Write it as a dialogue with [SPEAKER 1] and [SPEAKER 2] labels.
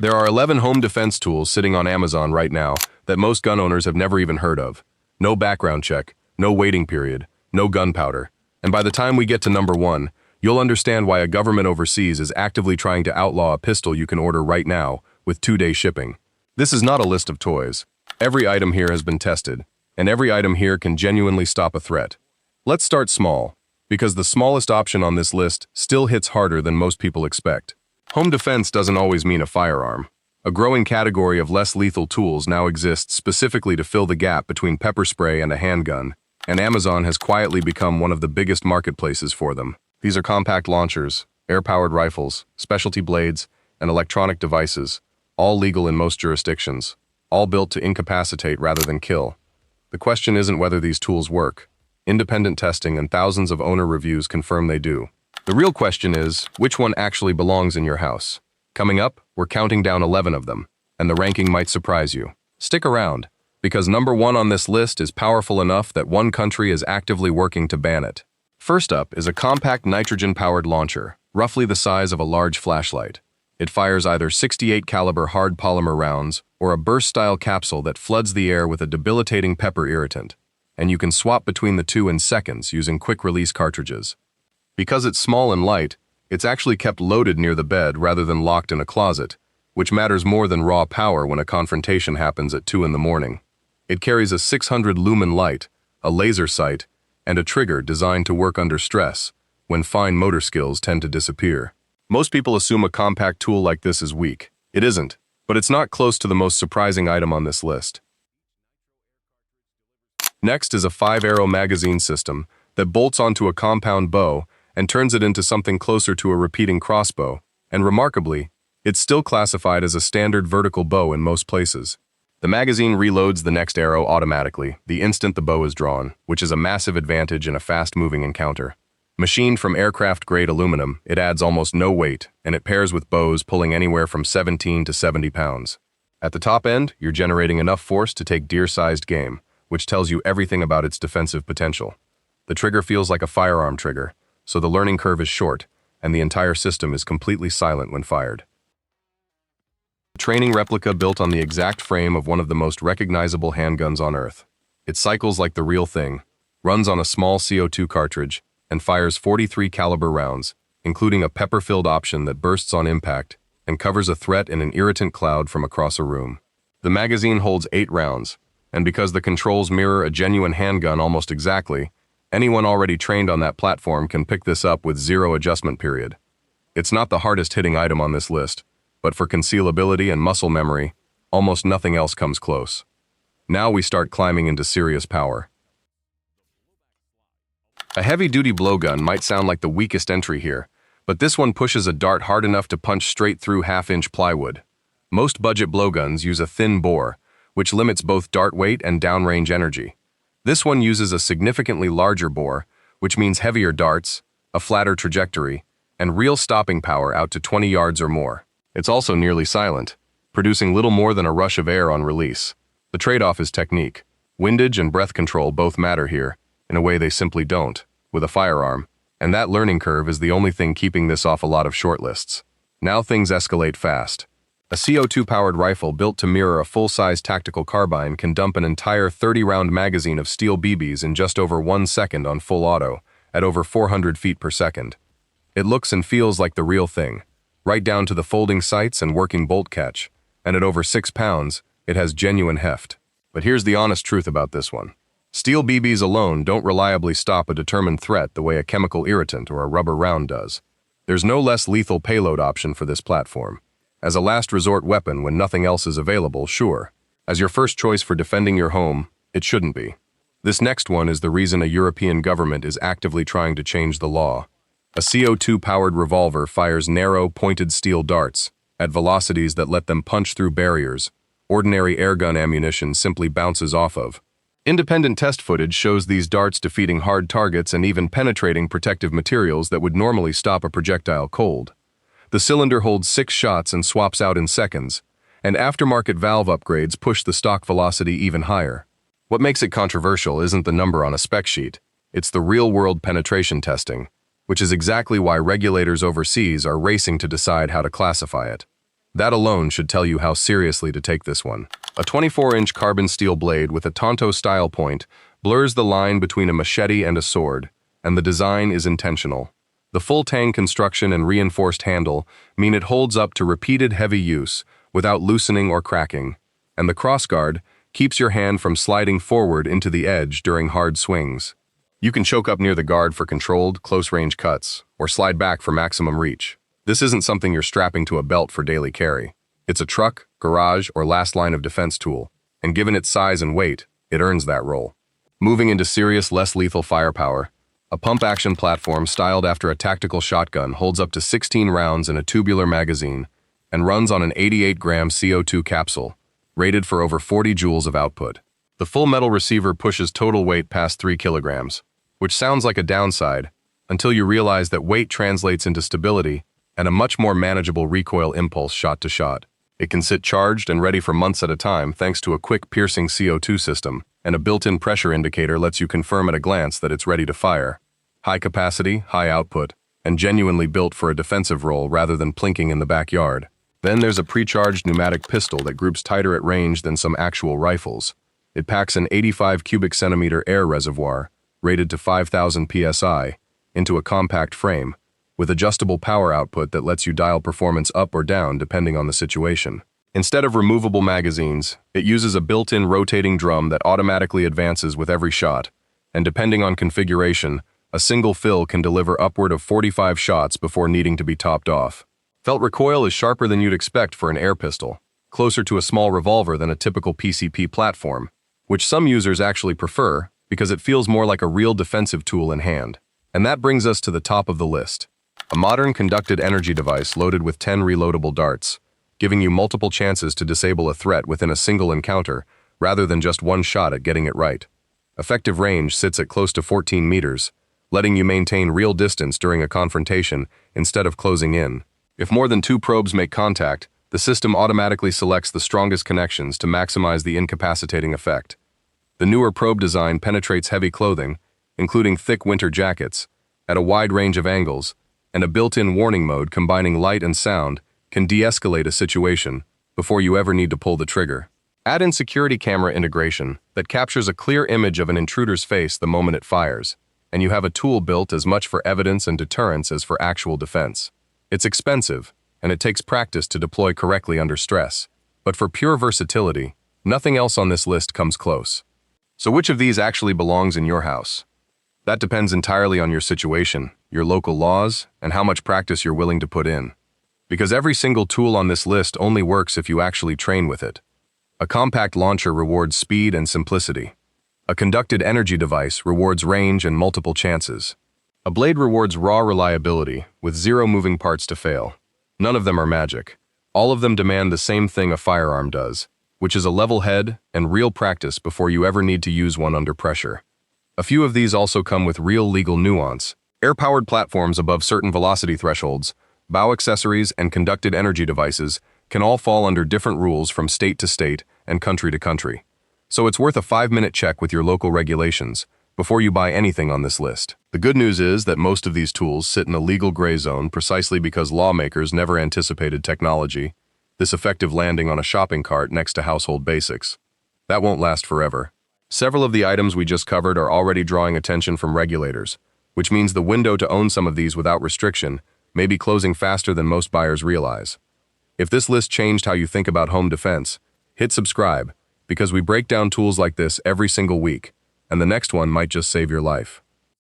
[SPEAKER 1] There are 11 home defense tools sitting on Amazon right now that most gun owners have never even heard of. No background check, no waiting period, no gunpowder. And by the time we get to number 1, you'll understand why a government overseas is actively trying to outlaw a pistol you can order right now with 2-day shipping. This is not a list of toys. Every item here has been tested, and every item here can genuinely stop a threat. Let's start small, because the smallest option on this list still hits harder than most people expect. Home defense doesn't always mean a firearm. A growing category of less lethal tools now exists specifically to fill the gap between pepper spray and a handgun, and Amazon has quietly become one of the biggest marketplaces for them. These are compact launchers, air-powered rifles, specialty blades, and electronic devices, all legal in most jurisdictions, all built to incapacitate rather than kill. The question isn't whether these tools work. Independent testing and thousands of owner reviews confirm they do. The real question is, which one actually belongs in your house? Coming up, we're counting down 11 of them, and the ranking might surprise you. Stick around, because number 1 on this list is powerful enough that one country is actively working to ban it. First up is a compact nitrogen-powered launcher, roughly the size of a large flashlight. It fires either 68 caliber hard polymer rounds or a burst-style capsule that floods the air with a debilitating pepper irritant, and you can swap between the two in seconds using quick-release cartridges. Because it's small and light, it's actually kept loaded near the bed rather than locked in a closet, which matters more than raw power when a confrontation happens at 2 in the morning. It carries a 600 lumen light, a laser sight, and a trigger designed to work under stress, when fine motor skills tend to disappear. Most people assume a compact tool like this is weak. It isn't, but it's not close to the most surprising item on this list. Next is a 5-arrow magazine system that bolts onto a compound bow and turns it into something closer to a repeating crossbow, and remarkably, it's still classified as a standard vertical bow in most places. The magazine reloads the next arrow automatically the instant the bow is drawn, which is a massive advantage in a fast-moving encounter. Machined from aircraft-grade aluminum, it adds almost no weight, and it pairs with bows pulling anywhere from 17 to 70 pounds. At the top end, you're generating enough force to take deer-sized game, which tells you everything about its defensive potential. The trigger feels like a firearm trigger, so the learning curve is short, and the entire system is completely silent when fired. A training replica built on the exact frame of one of the most recognizable handguns on Earth. It cycles like the real thing, runs on a small CO2 cartridge, and fires 43 caliber rounds, including a pepper-filled option that bursts on impact and covers a threat in an irritant cloud from across a room. The magazine holds 8 rounds, and because the controls mirror a genuine handgun almost exactly, anyone already trained on that platform can pick this up with 0 adjustment period. It's not the hardest hitting item on this list, but for concealability and muscle memory, almost nothing else comes close. Now we start climbing into serious power. A heavy-duty blowgun might sound like the weakest entry here, but this one pushes a dart hard enough to punch straight through half-inch plywood. Most budget blowguns use a thin bore, which limits both dart weight and downrange energy. This one uses a significantly larger bore, which means heavier darts, a flatter trajectory, and real stopping power out to 20 yards or more. It's also nearly silent, producing little more than a rush of air on release. The trade-off is technique. Windage and breath control both matter here, in a way they simply don't, with a firearm, and that learning curve is the only thing keeping this off a lot of shortlists. Now things escalate fast. A CO2-powered rifle built to mirror a full-size tactical carbine can dump an entire 30-round magazine of steel BBs in just over 1 second on full auto, at over 400 feet per second. It looks and feels like the real thing, right down to the folding sights and working bolt catch, and at over 6 pounds, it has genuine heft. But here's the honest truth about this one. Steel BBs alone don't reliably stop a determined threat the way a chemical irritant or a rubber round does. There's no less lethal payload option for this platform. As a last resort weapon when nothing else is available, sure. As your first choice for defending your home, it shouldn't be. This next one is the reason a European government is actively trying to change the law. A CO2-powered revolver fires narrow, pointed steel darts at velocities that let them punch through barriers ordinary airgun ammunition simply bounces off of. Independent test footage shows these darts defeating hard targets and even penetrating protective materials that would normally stop a projectile cold. The cylinder holds 6 shots and swaps out in seconds, and aftermarket valve upgrades push the stock velocity even higher. What makes it controversial isn't the number on a spec sheet, it's the real-world penetration testing, which is exactly why regulators overseas are racing to decide how to classify it. That alone should tell you how seriously to take this one. A 24-inch carbon steel blade with a Tonto style point blurs the line between a machete and a sword, and the design is intentional. The full tang construction and reinforced handle mean it holds up to repeated heavy use without loosening or cracking, and the crossguard keeps your hand from sliding forward into the edge during hard swings. You can choke up near the guard for controlled, close-range cuts, or slide back for maximum reach. This isn't something you're strapping to a belt for daily carry. It's a truck, garage, or last line of defense tool, and given its size and weight, it earns that role. Moving into serious, less lethal firepower, a pump-action platform styled after a tactical shotgun holds up to 16 rounds in a tubular magazine and runs on an 88-gram CO2 capsule, rated for over 40 joules of output. The full metal receiver pushes total weight past 3 kilograms, which sounds like a downside until you realize that weight translates into stability and a much more manageable recoil impulse shot to shot. It can sit charged and ready for months at a time thanks to a quick piercing CO2 system, and a built-in pressure indicator lets you confirm at a glance that it's ready to fire. High capacity, high output, and genuinely built for a defensive role rather than plinking in the backyard. Then there's a pre-charged pneumatic pistol that groups tighter at range than some actual rifles. It packs an 85 cubic centimeter air reservoir, rated to 5,000 psi, into a compact frame, with adjustable power output that lets you dial performance up or down depending on the situation. Instead of removable magazines, it uses a built-in rotating drum that automatically advances with every shot, and depending on configuration, a single fill can deliver upward of 45 shots before needing to be topped off. Felt recoil is sharper than you'd expect for an air pistol, closer to a small revolver than a typical PCP platform, which some users actually prefer because it feels more like a real defensive tool in hand. And that brings us to the top of the list. A modern conducted energy device loaded with 10 reloadable darts, giving you multiple chances to disable a threat within a single encounter rather than just one shot at getting it right. Effective range sits at close to 14 meters, letting you maintain real distance during a confrontation instead of closing in. If more than 2 probes make contact, the system automatically selects the strongest connections to maximize the incapacitating effect. The newer probe design penetrates heavy clothing, including thick winter jackets, at a wide range of angles, and a built-in warning mode combining light and sound can de-escalate a situation before you ever need to pull the trigger. Add in security camera integration that captures a clear image of an intruder's face the moment it fires, and you have a tool built as much for evidence and deterrence as for actual defense. It's expensive, and it takes practice to deploy correctly under stress, but for pure versatility, nothing else on this list comes close. So which of these actually belongs in your house? That depends entirely on your situation, your local laws, and how much practice you're willing to put in. Because every single tool on this list only works if you actually train with it. A compact launcher rewards speed and simplicity. A conducted energy device rewards range and multiple chances. A blade rewards raw reliability, with 0 moving parts to fail. None of them are magic. All of them demand the same thing a firearm does, which is a level head and real practice before you ever need to use one under pressure. A few of these also come with real legal nuance. Air-powered platforms above certain velocity thresholds, bow accessories, and conducted energy devices can all fall under different rules from state to state and country to country. So it's worth a 5-minute check with your local regulations before you buy anything on this list. The good news is that most of these tools sit in a legal gray zone precisely because lawmakers never anticipated technology, this effective landing on a shopping cart next to household basics. That won't last forever. Several of the items we just covered are already drawing attention from regulators, which means the window to own some of these without restriction may be closing faster than most buyers realize. If this list changed how you think about home defense, hit subscribe, because we break down tools like this every single week, and the next one might just save your life.